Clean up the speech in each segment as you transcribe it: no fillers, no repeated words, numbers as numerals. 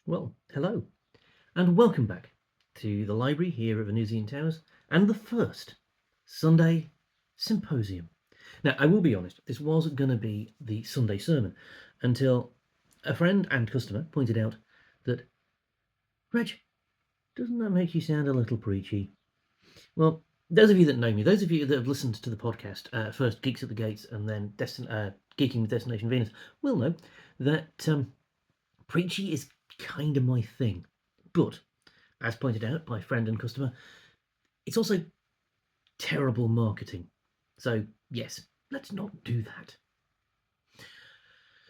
Well, hello, and welcome back to the library here at Venusian Towers and the first Sunday Symposium. Now, I will be honest, this was going to be the Sunday sermon until a friend and customer pointed out that, Reg, doesn't that make you sound a little preachy? Well, those of you that know me, those of you that have listened to the podcast, first Geeks at the Gates and then Geeking with Destination Venus, will know that preachy is kind of my thing. But as pointed out by friend and customer, it's also terrible marketing. So, yes, let's not do that.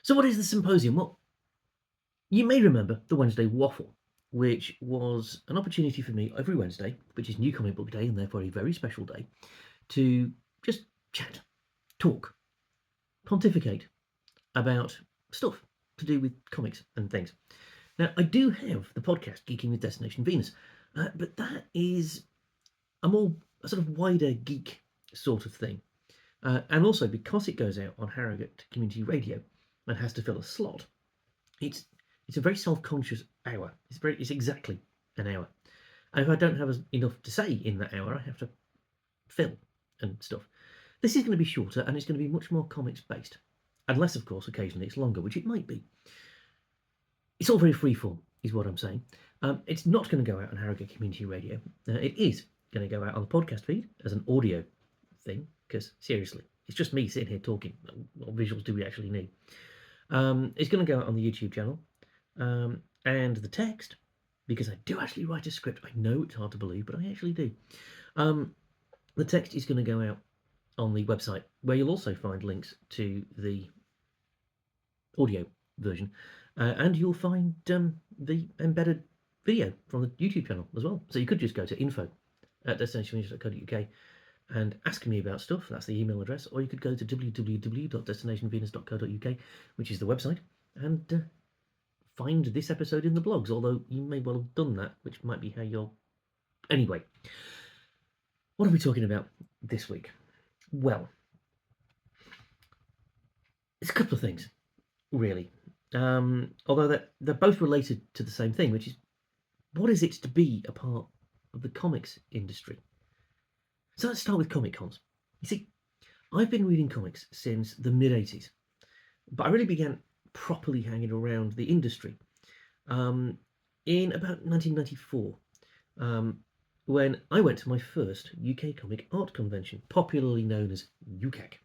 So, what is the symposium? Well, you may remember the Wednesday waffle, which was an opportunity for me every Wednesday, which is New Comic Book Day and therefore a very special day, to just chat, talk, pontificate about stuff to do with comics and things. Now, I do have the podcast Geeking with Destination Venus, but that is a sort of wider geek sort of thing. And also because it goes out on Harrogate Community Radio and has to fill a slot, it's a very self-conscious hour. It's exactly an hour. And if I don't have enough to say in that hour, I have to fill and stuff. This is going to be shorter and it's going to be much more comics based. Unless, of course, occasionally it's longer, which it might be. It's all very freeform, is what I'm saying. It's not going to go out on Harrogate Community Radio. It is going to go out on the podcast feed as an audio thing, because seriously, it's just me sitting here talking. What visuals do we actually need? It's going to go out on the YouTube channel, and the text, because I do actually write a script. I know it's hard to believe, but I actually do. The text is going to go out on the website, where you'll also find links to the audio version, and you'll find the embedded video from the YouTube channel as well. So you could just go to info@destinationvenus.co.uk and ask me about stuff. That's the email address. Or you could go to www.destinationvenus.co.uk, which is the website, and find this episode in the blogs, although you may well have done that, which might be how you're... Anyway, what are we talking about this week? Well, it's a couple of things, really. Although they're both related to the same thing, which is, what is it to be a part of the comics industry? So let's start with Comic Cons. You see, I've been reading comics since the mid-80s, but I really began properly hanging around the industry in about 1994, when I went to my first UK comic art convention, popularly known as UCAC,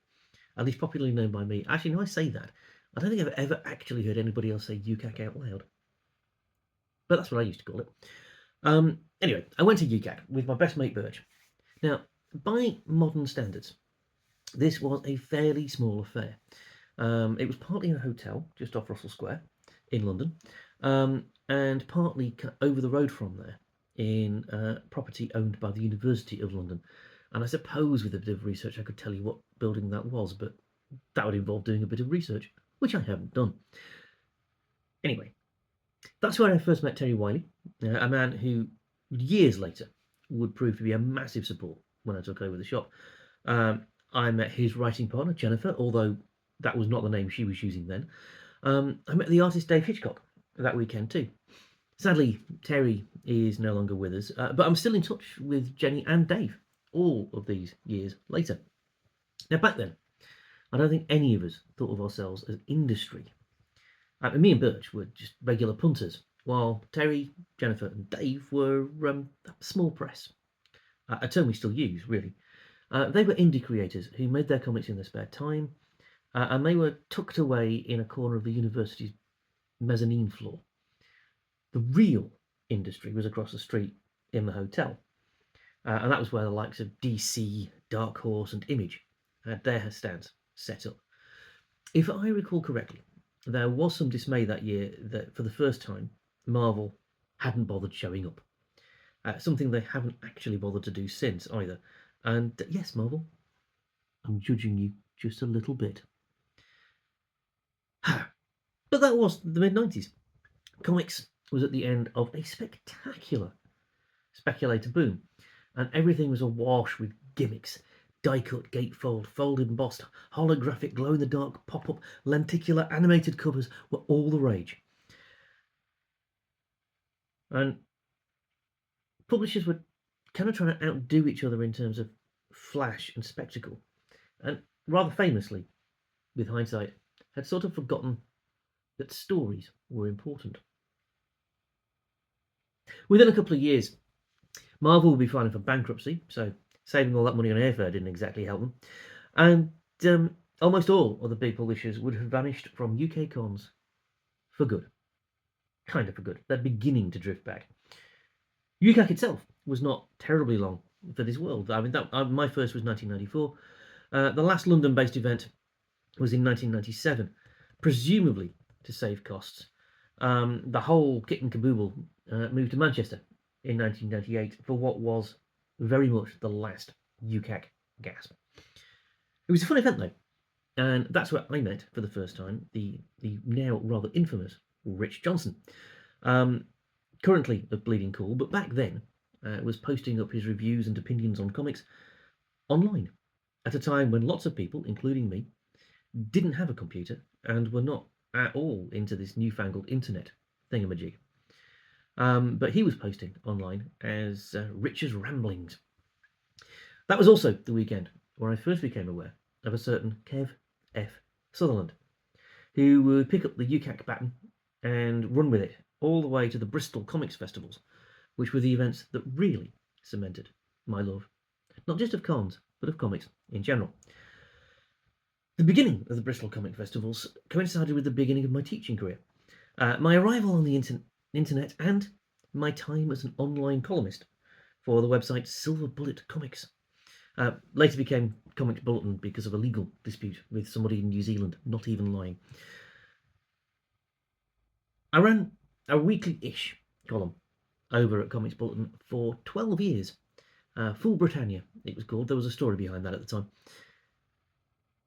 at least popularly known by me. Actually, no, I say that. I don't think I've ever actually heard anybody else say UCAC out loud, but that's what I used to call it. Anyway, I went to UCAC with my best mate Birch. Now, by modern standards, this was a fairly small affair. It was partly in a hotel just off Russell Square in London, and partly over the road from there in property owned by the University of London. And I suppose with a bit of research I could tell you what building that was, but that would involve doing a bit of research, which I haven't done. Anyway, that's where I first met Terry Wiley, a man who years later would prove to be a massive support when I took over the shop. I met his writing partner, Jennifer, although that was not the name she was using then. I met the artist Dave Hitchcock that weekend too. Sadly, Terry is no longer with us, but I'm still in touch with Jenny and Dave all of these years later. Now, back then, I don't think any of us thought of ourselves as industry. Me and Birch were just regular punters, while Terry, Jennifer, and Dave were small press, a term we still use, really. They were indie creators who made their comics in their spare time, and they were tucked away in a corner of the university's mezzanine floor. The real industry was across the street in the hotel, and that was where the likes of DC, Dark Horse, and Image had their stands set up. If I recall correctly, there was some dismay that year that for the first time, Marvel hadn't bothered showing up. Something they haven't actually bothered to do since either. And yes, Marvel, I'm judging you just a little bit. But that was the mid-90s. Comics was at the end of a spectacular speculator boom, and everything was awash with gimmicks. Die-cut, gatefold, fold-embossed, holographic, glow-in-the-dark, pop-up, lenticular, animated covers were all the rage. And publishers were kind of trying to outdo each other in terms of flash and spectacle. And rather famously, with hindsight, had sort of forgotten that stories were important. Within a couple of years, Marvel would be filing for bankruptcy, so saving all that money on airfare didn't exactly help them. And almost all of the big publishers would have vanished from UK cons for good. Kind of for good. They're beginning to drift back. UCAC itself was not terribly long for this world. I mean, my first was 1994. The last London-based event was in 1997, presumably to save costs. The whole kit and caboodle moved to Manchester in 1998 for what was very much the last UCAC gasp. It was a fun event though, and that's where I met for the first time the now rather infamous Rich Johnson. Currently at Bleeding Cool, but back then was posting up his reviews and opinions on comics online at a time when lots of people, including me, didn't have a computer and were not at all into this newfangled internet thingamajig. But he was posting online as Rich's Ramblings. That was also the weekend where I first became aware of a certain Kev F. Sutherland, who would pick up the UCAC baton and run with it all the way to the Bristol Comics Festivals, which were the events that really cemented my love, not just of cons, but of comics in general. The beginning of the Bristol Comic Festivals coincided with the beginning of my teaching career, my arrival on the internet, and my time as an online columnist for the website Silver Bullet Comics. Later became Comics Bulletin because of a legal dispute with somebody in New Zealand, not even lying. I ran a weekly-ish column over at Comics Bulletin for 12 years. Full Britannia, it was called. There was a story behind that at the time.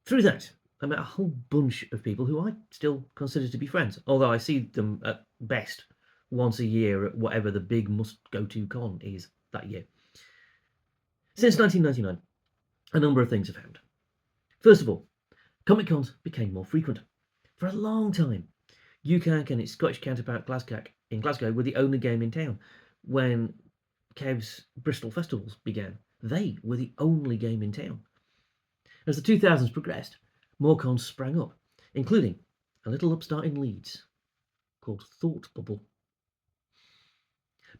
Through that, I met a whole bunch of people who I still consider to be friends, although I see them at best once a year at whatever the big must-go-to con is that year. Since 1999, a number of things have happened. First of all, Comic Cons became more frequent. For a long time, UCAC and its Scottish counterpart in Glasgow were the only game in town. When Kev's Bristol festivals began, they were the only game in town. As the 2000s progressed, more cons sprang up, including a little upstart in Leeds called Thought Bubble.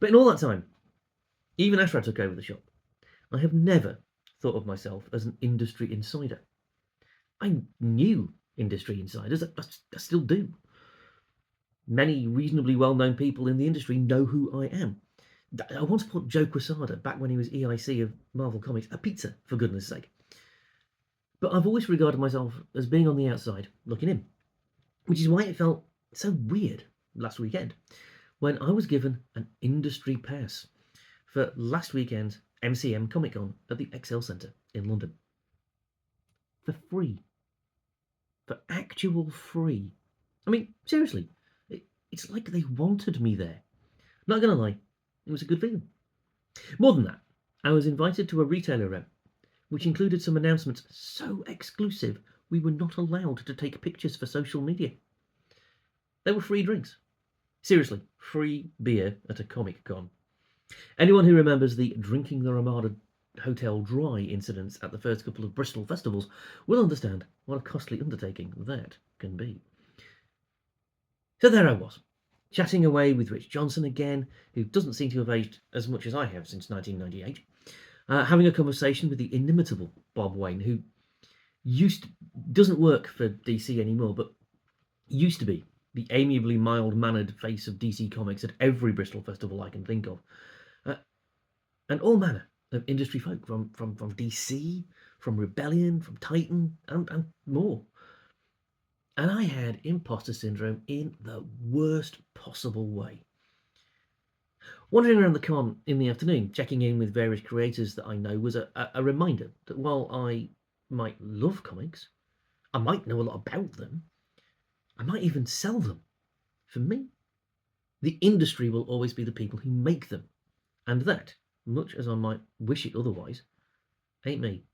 But in all that time, even after I took over the shop, I have never thought of myself as an industry insider. I knew industry insiders, I still do. Many reasonably well-known people in the industry know who I am. I once bought Joe Quesada, back when he was EIC of Marvel Comics, a pizza, for goodness sake. But I've always regarded myself as being on the outside, looking in, which is why it felt so weird last weekend when I was given an industry pass for last weekend's MCM Comic Con at the Excel Centre in London. For free. For actual free. I mean, seriously, it's like they wanted me there. Not gonna lie, it was a good feeling. More than that, I was invited to a retailer event, which included some announcements so exclusive we were not allowed to take pictures for social media. There were free drinks. Seriously, free beer at a Comic Con. Anyone who remembers the drinking the Ramada Hotel dry incidents at the first couple of Bristol festivals will understand what a costly undertaking that can be. So there I was, chatting away with Rich Johnson again, who doesn't seem to have aged as much as I have since 1998, having a conversation with the inimitable Bob Wayne, who doesn't work for DC anymore, but used to be the amiably mild-mannered face of DC Comics at every Bristol festival I can think of, and all manner of industry folk from DC, from Rebellion, from Titan, and more. And I had imposter syndrome in the worst possible way. Wandering around the con in the afternoon, checking in with various creators that I know, was a reminder that while I might love comics, I might know a lot about them, I might even sell them. For me, the industry will always be the people who make them. And that, much as I might wish it otherwise, ain't me.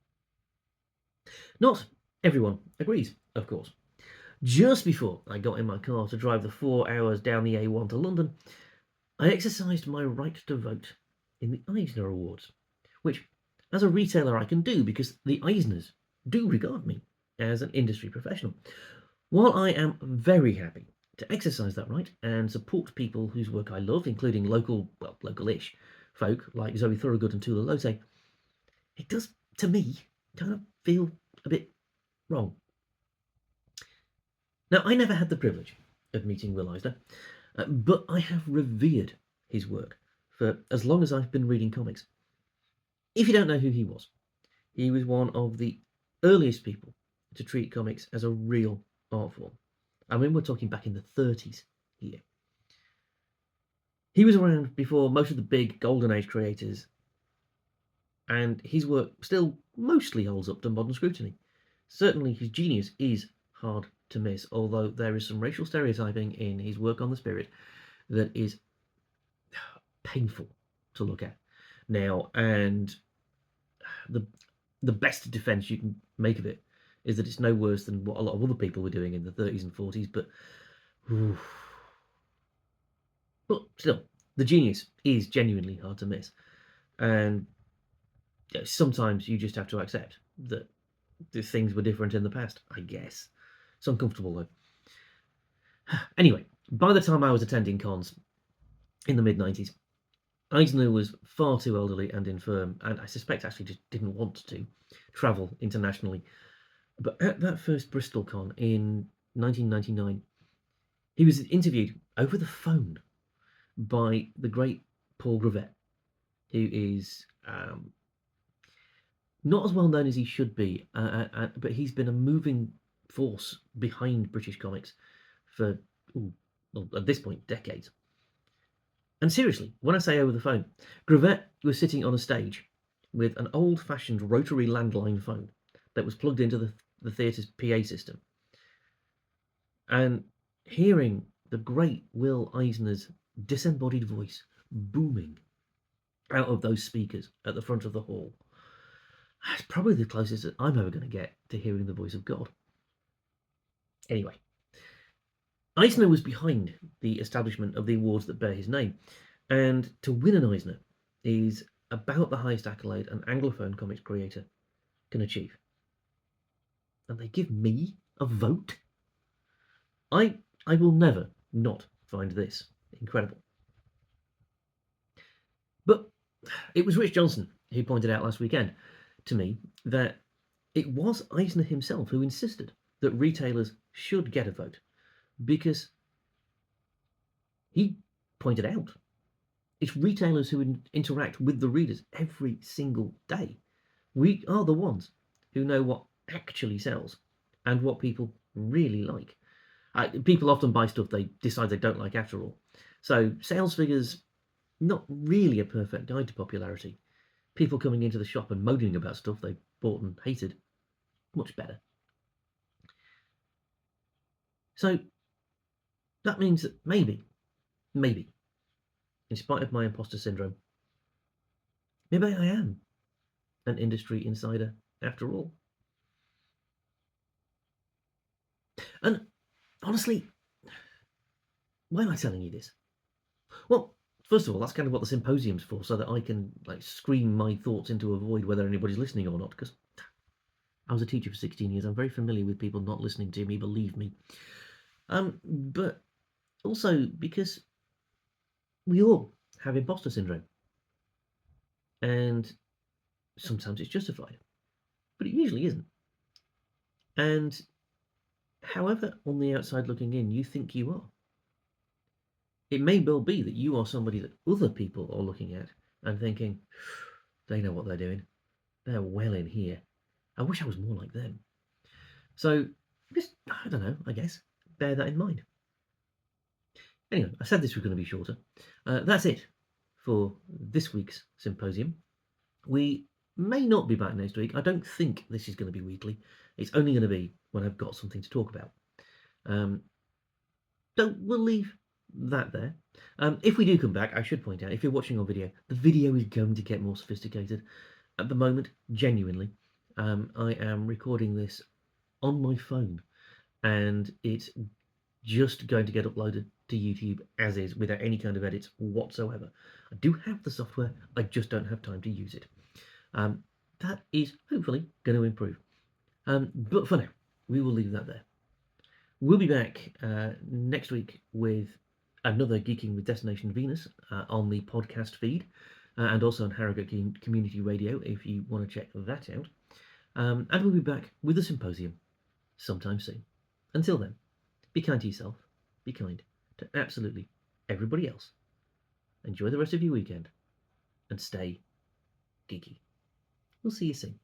Not everyone agrees, of course. Just before I got in my car to drive the 4 hours down the A1 to London, I exercised my right to vote in the Eisner Awards, which, as a retailer, I can do because the Eisners do regard me as an industry professional. While I am very happy to exercise that right and support people whose work I love, including local-ish folk like Zoe Thorogood and Tula Lote, it does, to me, kind of feel a bit wrong. Now, I never had the privilege of meeting Will Eisner, but I have revered his work for as long as I've been reading comics. If you don't know who he was one of the earliest people to treat comics as a real art form. I mean, we're talking back in the 30s here. He was around before most of the big Golden Age creators, and his work still mostly holds up to modern scrutiny. Certainly, his genius is hard to miss, although there is some racial stereotyping in his work on the Spirit that is painful to look at now, and the best defense you can make of it is that it's no worse than what a lot of other people were doing in the 30s and 40s, but still, the genius is genuinely hard to miss, and sometimes you just have to accept that the things were different in the past, I guess. It's uncomfortable though. Anyway, by the time I was attending cons in the mid-90s, Eisner was far too elderly and infirm, and I suspect actually just didn't want to travel internationally. But at that first Bristol con in 1999, he was interviewed over the phone by the great Paul Gravett, who is not as well known as he should be, but he's been a moving force behind British comics for, at this point, decades. And seriously, when I say over the phone, Gravett was sitting on a stage with an old-fashioned rotary landline phone that was plugged into the theatre's PA system. And hearing the great Will Eisner's disembodied voice booming out of those speakers at the front of the hall, that's probably the closest that I'm ever going to get to hearing the voice of God. Anyway, Eisner was behind the establishment of the awards that bear his name, and to win an Eisner is about the highest accolade an Anglophone comics creator can achieve. And they give me a vote? I will never not find this incredible. But it was Rich Johnson who pointed out last weekend to me that it was Eisner himself who insisted that retailers should get a vote, because he pointed out it's retailers who interact with the readers every single day. We are the ones who know what actually sells and what people really like. People often buy stuff they decide they don't like after all. So sales figures, not really a perfect guide to popularity. People coming into the shop and moaning about stuff they bought and hated, much better. So that means that maybe, in spite of my imposter syndrome, maybe I am an industry insider after all. And honestly, why am I telling you this? Well, first of all, that's kind of what the symposium's for, so that I can scream my thoughts into a void whether anybody's listening or not, because I was a teacher for 16 years. I'm very familiar with people not listening to me, believe me. But also because we all have imposter syndrome. And sometimes it's justified, but it usually isn't. And however on the outside looking in you think you are, it may well be that you are somebody that other people are looking at and thinking, they know what they're doing. They're well in here. I wish I was more like them. So just, I don't know, I guess, bear that in mind. Anyway, I said this was going to be shorter. That's it for this week's symposium. We may not be back next week. I don't think this is going to be weekly. It's only going to be when I've got something to talk about. We'll leave that there. If we do come back, I should point out, if you're watching on video, the video is going to get more sophisticated. At the moment, genuinely, I am recording this on my phone, and it's just going to get uploaded to YouTube as is without any kind of edits whatsoever. I do have the software, I just don't have time to use it. That is hopefully going to improve. But for now, we will leave that there. We'll be back next week with another Geeking with Destination Venus on the podcast feed and also on Harrogate Community Radio if you want to check that out. And we'll be back with a symposium sometime soon. Until then, be kind to yourself, be kind to absolutely everybody else. Enjoy the rest of your weekend and stay geeky. We'll see you soon.